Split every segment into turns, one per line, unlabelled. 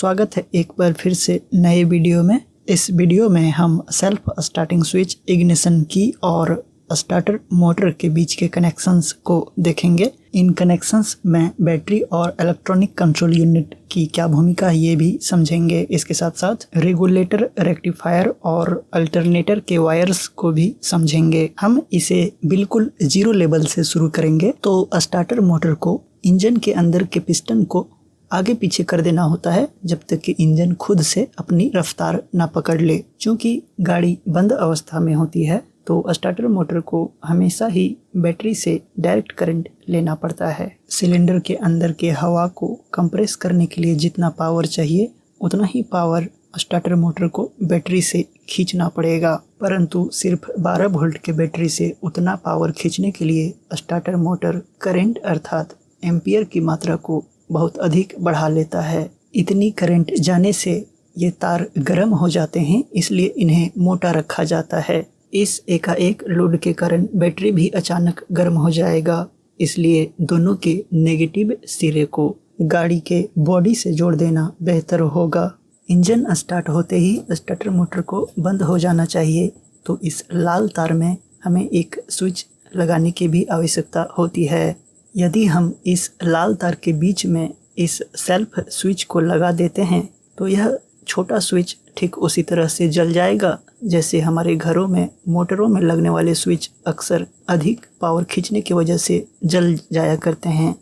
स्वागत है एक बार फिर से नए वीडियो में। इस वीडियो में हम सेल्फ स्टार्टिंग स्विच, इग्निशन की और स्टार्टर मोटर के बीच के कनेक्शंस को देखेंगे। इन कनेक्शंस में बैटरी और इलेक्ट्रॉनिक कंट्रोल यूनिट की क्या भूमिका है ये भी समझेंगे। इसके साथ साथ रेगुलेटर, रेक्टिफायर और अल्टरनेटर के वायर्स को भी समझेंगे। हम इसे बिल्कुल जीरो लेवल से शुरू करेंगे। तो स्टार्टर मोटर को इंजन के अंदर के पिस्टन को आगे पीछे कर देना होता है जब तक कि इंजन खुद से अपनी रफ्तार ना पकड़ ले। क्योंकि गाड़ी बंद अवस्था में होती है तो स्टार्टर मोटर को हमेशा ही बैटरी से डायरेक्ट करंट लेना पड़ता है। सिलेंडर के अंदर के हवा को कंप्रेस करने के लिए जितना पावर चाहिए उतना ही पावर स्टार्टर मोटर को बैटरी से खींचना पड़ेगा, परंतु सिर्फ 12 वोल्ट के बैटरी से उतना पावर खींचने के लिए स्टार्टर मोटर करंट अर्थात एम्पियर की मात्रा को बहुत अधिक बढ़ा लेता है। इतनी करंट जाने से ये तार गर्म हो जाते हैं, इसलिए इन्हें मोटा रखा जाता है। इस एकाएक लोड के कारण बैटरी भी अचानक गर्म हो जाएगा, इसलिए दोनों के नेगेटिव सिरे को गाड़ी के बॉडी से जोड़ देना बेहतर होगा। इंजन स्टार्ट होते ही स्टार्टर मोटर को बंद हो जाना चाहिए, तो इस लाल तार में हमें एक स्विच लगाने की भी आवश्यकता होती है। यदि हम इस लाल तार के बीच में इस सेल्फ स्विच को लगा देते हैं तो यह छोटा स्विच ठीक उसी तरह से जल जाएगा जैसे हमारे घरों में मोटरों में लगने वाले स्विच अक्सर अधिक पावर खींचने की वजह से जल जाया करते हैं।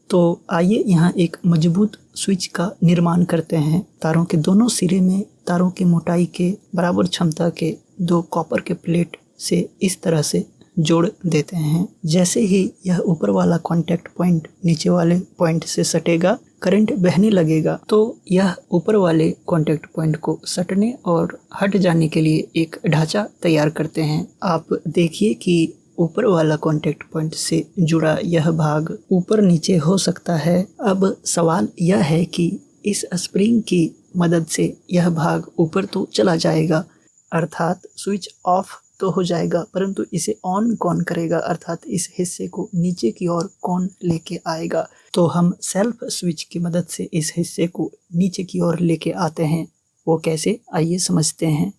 तो आइए यहाँ एक मजबूत स्विच का निर्माण करते हैं। तारों के दोनों सिरे में तारों की मोटाई के बराबर क्षमता के 2 कॉपर के प्लेट से इस तरह से जोड़ देते हैं। जैसे ही यह ऊपर वाला कांटेक्ट पॉइंट नीचे वाले पॉइंट से सटेगा, करंट बहने लगेगा, तो यह ऊपर वाले कांटेक्ट पॉइंट को सटने और हट जाने के लिए एक ढांचा तैयार करते हैं। आप देखिए कि ऊपर वाला कांटेक्ट पॉइंट से जुड़ा यह भाग ऊपर नीचे हो सकता है। अब सवाल यह है कि इस स्प्रिंग की मदद से यह भाग ऊपर तो चला जाएगा, अर्थात स्विच ऑफ तो हो जाएगा, परंतु इसे ऑन कौन करेगा, अर्थात इस हिस्से को नीचे की ओर कौन लेके आएगा। तो हम सेल्फ स्विच की मदद से इस हिस्से को नीचे की ओर लेके आते हैं। वो कैसे, आइए समझते हैं।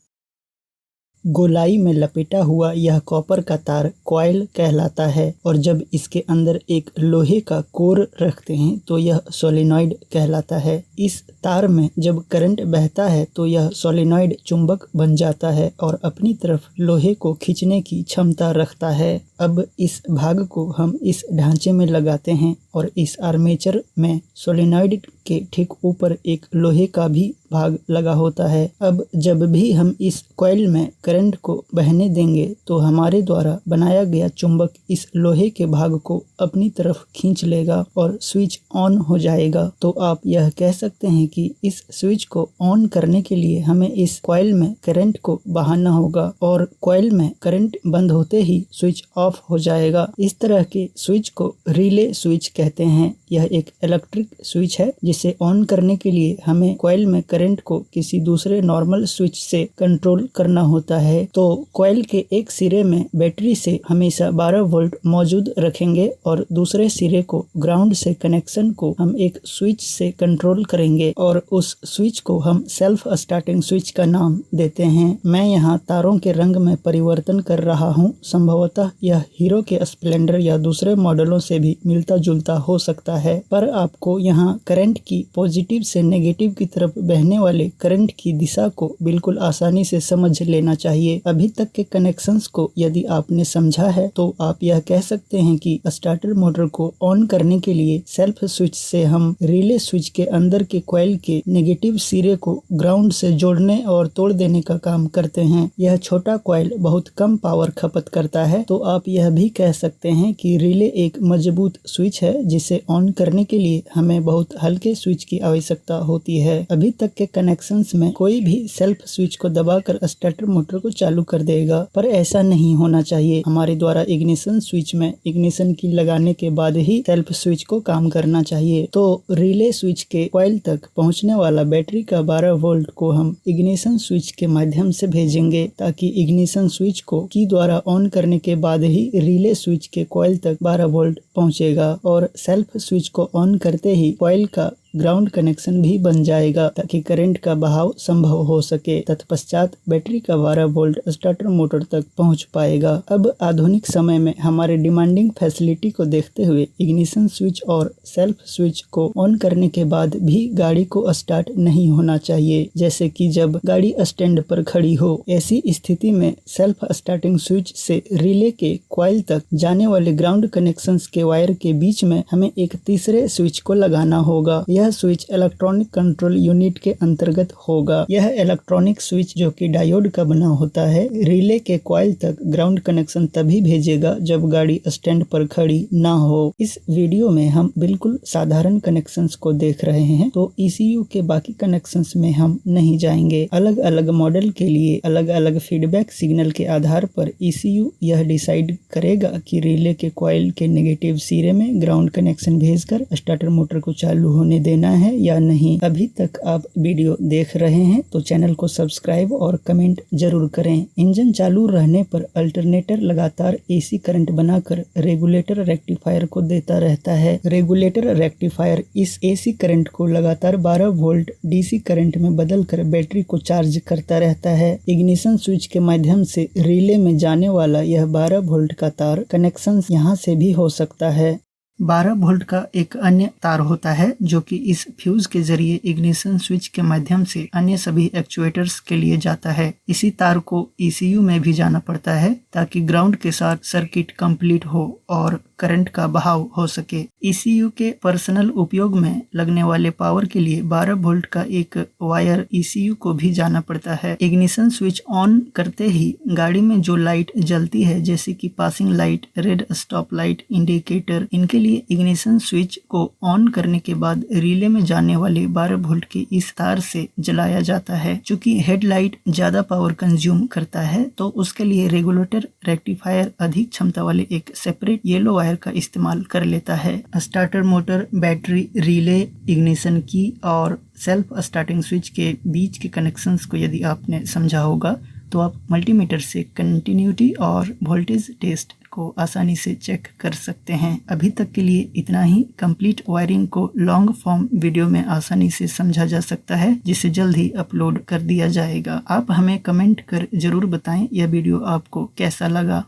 गोलाई में लपेटा हुआ यह कॉपर का तार कॉइल कहलाता है, और जब इसके अंदर एक लोहे का कोर रखते हैं तो यह सोलेनॉइड कहलाता है। इस तार में जब करंट बहता है तो यह सोलेनॉइड चुंबक बन जाता है और अपनी तरफ लोहे को खींचने की क्षमता रखता है। अब इस भाग को हम इस ढांचे में लगाते हैं और इस आर्मेचर में सोलेनॉइड के ठीक ऊपर एक लोहे का भी भाग लगा होता है। अब जब भी हम इस कॉइल में करंट को बहने देंगे तो हमारे द्वारा बनाया गया चुंबक इस लोहे के भाग को अपनी तरफ खींच लेगा और स्विच ऑन हो जाएगा। तो आप यह कह सकते हैं कि इस स्विच को ऑन करने के लिए हमें इस कॉइल में करंट को बहाना होगा और कॉइल में करंट बंद होते ही स्विच ऑफ हो जाएगा। इस तरह के स्विच को रिले स्विच कहते हैं। यह एक इलेक्ट्रिक स्विच है जिसे ऑन करने के लिए हमें कॉइल में करंट को किसी दूसरे नॉर्मल स्विच से कंट्रोल करना होता है। तो कॉइल के एक सिरे में बैटरी से हमेशा 12 वोल्ट मौजूद रखेंगे और दूसरे सिरे को ग्राउंड से कनेक्शन को हम एक स्विच से कंट्रोल करेंगे और उस स्विच को हम सेल्फ स्टार्टिंग स्विच का नाम देते हैं। मैं यहाँ तारों के रंग में परिवर्तन कर रहा हूँ। संभवतः यह हीरो के स्प्लेंडर या दूसरे मॉडलों से भी मिलता जुलता हो सकता है, पर आपको यहाँ करंट की पॉजिटिव से नेगेटिव की तरफ बहने वाले करंट की दिशा को बिल्कुल आसानी से समझ लेना चाहिए। अभी तक के कनेक्शंस को यदि आपने समझा है तो आप यह कह सकते हैं कि स्टार्टर मोटर को ऑन करने के लिए सेल्फ स्विच से हम रिले स्विच के अंदर के कॉइल के नेगेटिव सिरे को ग्राउंड से जोड़ने और तोड़ देने का काम करते हैं। यह छोटा कॉइल बहुत कम पावर खपत करता है, तो आप यह भी कह सकते हैं कि रिले एक मजबूत स्विच है जिसे ऑन करने के लिए हमें बहुत हल्के स्विच की आवश्यकता होती है। अभी तक के कनेक्शंस में कोई भी सेल्फ स्विच को दबाकर स्टार्टर मोटर को चालू कर देगा, पर ऐसा नहीं होना चाहिए। हमारे द्वारा इग्निशन स्विच में इग्निशन की लगाने के बाद ही सेल्फ स्विच को काम करना चाहिए। तो रिले स्विच के कॉइल तक पहुंचने वाला बैटरी का 12 वोल्ट को हम इग्निशन स्विच के माध्यम से भेजेंगे ताकि इग्निशन स्विच को की द्वारा ऑन करने के बाद ही रिले स्विच के कॉइल तक 12 वोल्ट पहुंचेगा और सेल्फ स्विच को ऑन करते ही कॉइल का ग्राउंड कनेक्शन भी बन जाएगा ताकि करंट का बहाव संभव हो सके। तत्पश्चात बैटरी का 12 वोल्ट स्टार्टर मोटर तक पहुंच पाएगा। अब आधुनिक समय में हमारे डिमांडिंग फैसिलिटी को देखते हुए इग्निशन स्विच और सेल्फ स्विच को ऑन करने के बाद भी गाड़ी को स्टार्ट नहीं होना चाहिए, जैसे कि जब गाड़ी स्टैंड पर खड़ी हो। ऐसी स्थिति में सेल्फ स्टार्टिंग स्विच से रिले के कॉइल तक जाने वाले ग्राउंड कनेक्शंस के वायर के बीच में हमें एक तीसरे स्विच को लगाना होगा। यह स्विच इलेक्ट्रॉनिक कंट्रोल यूनिट के अंतर्गत होगा। यह इलेक्ट्रॉनिक स्विच जो कि डायोड का बना होता है, रिले के कॉइल तक ग्राउंड कनेक्शन तभी भेजेगा जब गाड़ी स्टैंड पर खड़ी ना हो। इस वीडियो में हम बिल्कुल साधारण कनेक्शंस को देख रहे हैं, तो ECU के बाकी कनेक्शंस में हम नहीं जाएंगे। अलग अलग मॉडल के लिए अलग अलग फीडबैक सिग्नल के आधार पर ECU यह डिसाइड करेगा कि रिले के कॉइल के नेगेटिव सिरे में ग्राउंड कनेक्शन भेजकर स्टार्टर मोटर को चालू होने देना है या नहीं। अभी तक आप वीडियो देख रहे हैं तो चैनल को सब्सक्राइब और कमेंट जरूर करें। इंजन चालू रहने पर अल्टरनेटर लगातार AC करंट बनाकर रेगुलेटर रेक्टिफायर को देता रहता है। रेगुलेटर रेक्टिफायर इस AC करंट को लगातार 12 वोल्ट DC करंट में बदलकर बैटरी को चार्ज करता रहता है। इग्निशन स्विच के माध्यम से रिले में जाने वाला यह 12 वोल्ट का तार कनेक्शन यहाँ से भी हो सकता है। 12 वोल्ट का एक अन्य तार होता है जो कि इस फ्यूज के जरिए इग्निशन स्विच के माध्यम से अन्य सभी एक्चुएटर्स के लिए जाता है। इसी तार को ECU में भी जाना पड़ता है ताकि ग्राउंड के साथ सर्किट कंप्लीट हो और करंट का बहाव हो सके। ECU के पर्सनल उपयोग में लगने वाले पावर के लिए 12 वोल्ट का एक वायर ECU को भी जाना पड़ता है। इग्निशन स्विच ऑन करते ही गाड़ी में जो लाइट जलती है, जैसे कि passing light, red stop light, indicator, इनके लिए इग्निशन स्विच को ऑन करने के बाद रिले में जाने वाले 12 वोल्ट के इस तार से जलाया जाता है। चूंकि हेडलाइट ज्यादा पावर कंज्यूम करता है तो उसके लिए रेगुलेटर रेक्टिफायर अधिक क्षमता वाले एक सेपरेट येलो वायर का इस्तेमाल कर लेता है। Starter motor, battery, relay, ignition की और सेल्फ स्टार्टिंग स्विच के बीच के कनेक्शंस को यदि आपने समझा होगा तो आप मल्टीमीटर से कंटिन्यूटी और वोल्टेज टेस्ट को आसानी से चेक कर सकते हैं। अभी तक के लिए इतना ही। कंप्लीट वायरिंग को लॉन्ग फॉर्म वीडियो में आसानी से समझा जा सकता है, जिसे जल्द ही अपलोड कर दिया जाएगा। आप हमें कमेंट कर जरूर बताएं यह वीडियो आपको कैसा लगा।